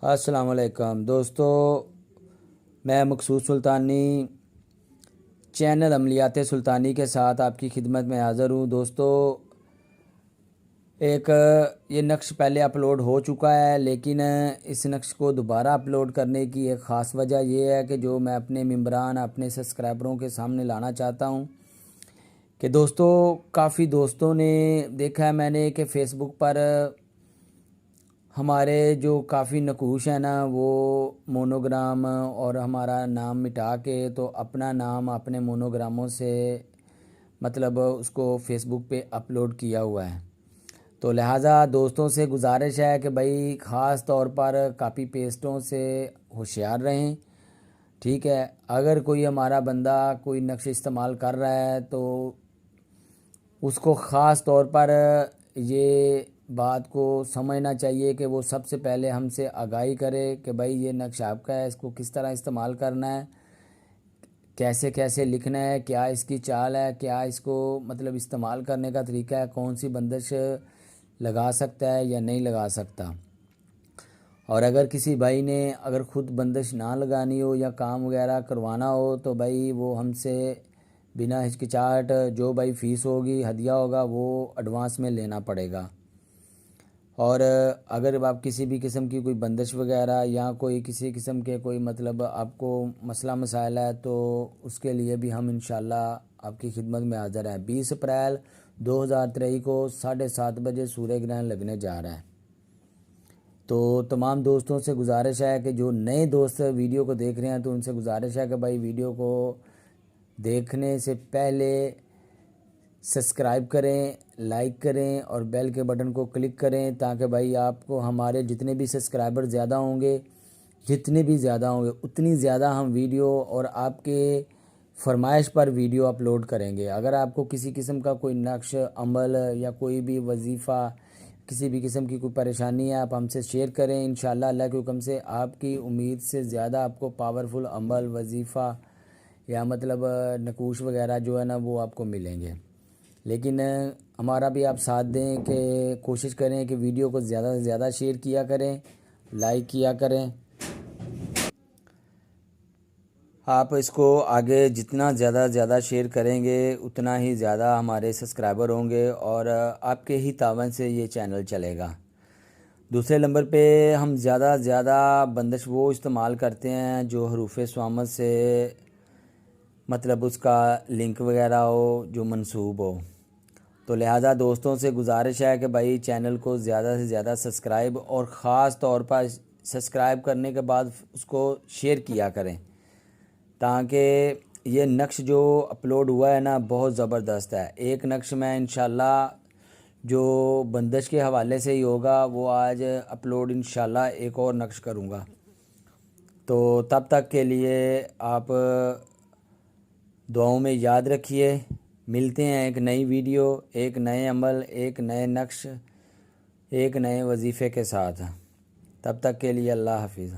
अस्सलाम वालेकुम दोस्तों, मैं मकसूद सुल्तानी चैनल अमलियात सुल्तानी के साथ आपकी खिदमत में हाज़िर हूँ। दोस्तों, एक ये नक्श पहले अपलोड हो चुका है, लेकिन इस नक्श को दोबारा अपलोड करने की एक ख़ास वजह यह है कि जो मैं अपने मेम्बरान, अपने सब्सक्राइबरों के सामने लाना चाहता हूँ कि दोस्तों, काफ़ी दोस्तों ने देखा है मैंने कि फ़ेसबुक पर हमारे जो काफ़ी नकूश हैं ना, वो मोनोग्राम और हमारा नाम मिटा के तो अपना नाम अपने मोनोग्रामों से मतलब उसको फ़ेसबुक पे अपलोड किया हुआ है। तो लिहाजा दोस्तों से गुजारिश है कि भाई ख़ास तौर पर कापी पेस्टों से होशियार रहें। ठीक है, अगर कोई हमारा बंदा कोई नक्श इस्तेमाल कर रहा है तो उसको ख़ास तौर पर ये बात को समझना चाहिए कि वो सबसे पहले हमसे आगाही करे कि भाई ये नक्श आपका है, इसको किस तरह इस्तेमाल करना है, कैसे कैसे लिखना है, क्या इसकी चाल है, क्या इसको मतलब इस्तेमाल करने का तरीका है, कौन सी बंदिश लगा सकता है या नहीं लगा सकता। और अगर किसी भाई ने अगर ख़ुद बंदिश ना लगानी हो या काम वगैरह करवाना हो तो भाई वो हमसे बिना हिचकिचाहट जो भाई फ़ीस होगी, हदिया होगा, वो एडवांस में लेना पड़ेगा। और अगर आप किसी भी किस्म की कोई बंदिश वगैरह या कोई किसी किस्म के कोई मतलब आपको मसला मसाइल है तो उसके लिए भी हम इंशाल्लाह आपकी खिदमत में हाज़िर हैं। 20 अप्रैल 2023 को 7:30 बजे सूर्य ग्रहण लगने जा रहा है। तो तमाम दोस्तों से गुजारिश है कि जो नए दोस्त वीडियो को देख रहे हैं तो उनसे गुजारिश है कि भाई वीडियो को देखने से पहले सब्सक्राइब करें, लाइक करें और बेल के बटन को क्लिक करें, ताकि भाई आपको हमारे जितने भी सब्सक्राइबर ज़्यादा होंगे, जितने भी ज़्यादा होंगे उतनी ज़्यादा हम वीडियो और आपके फरमाइश पर वीडियो अपलोड करेंगे। अगर आपको किसी किस्म का कोई नक्श अमल या कोई भी वजीफ़ा, किसी भी किस्म की कोई परेशानी है, आप हमसे शेयर करें। इंशाल्लाह अल्लाह के हुक्म से आपकी उम्मीद से ज़्यादा आपको पावरफुल अमल, वजीफ़ा या मतलब नकूश वगैरह जो है ना वो आपको मिलेंगे। लेकिन हमारा भी आप साथ दें कि कोशिश करें कि वीडियो को ज़्यादा से ज़्यादा शेयर किया करें, लाइक किया करें। आप इसको आगे जितना ज़्यादा शेयर करेंगे उतना ही ज़्यादा हमारे सब्सक्राइबर होंगे और आपके ही तावन से ये चैनल चलेगा। दूसरे नंबर पे हम ज़्यादा बंदिश वो इस्तेमाल करते हैं जो हरूफ स्वामत से मतलब उसका लिंक वगैरह हो जो मंसूब हो। तो लिहाजा दोस्तों से गुजारिश है कि भाई चैनल को ज़्यादा से ज़्यादा सब्सक्राइब और ख़ास तौर पर सब्सक्राइब करने के बाद उसको शेयर किया करें, ताकि ये नक्श जो अपलोड हुआ है ना बहुत ज़बरदस्त है। एक नक्श मैं इंशाल्लाह जो बंदिश के हवाले से ही होगा वो आज अपलोड इंशाल्लाह एक और नक्श करूँगा। तो तब तक के लिए आप दुआओं में याद रखिए। मिलते हैं एक नई वीडियो, एक नए अमल, एक नए नक्श, एक नए वजीफ़े के साथ। तब तक के लिए अल्लाह हाफिज़।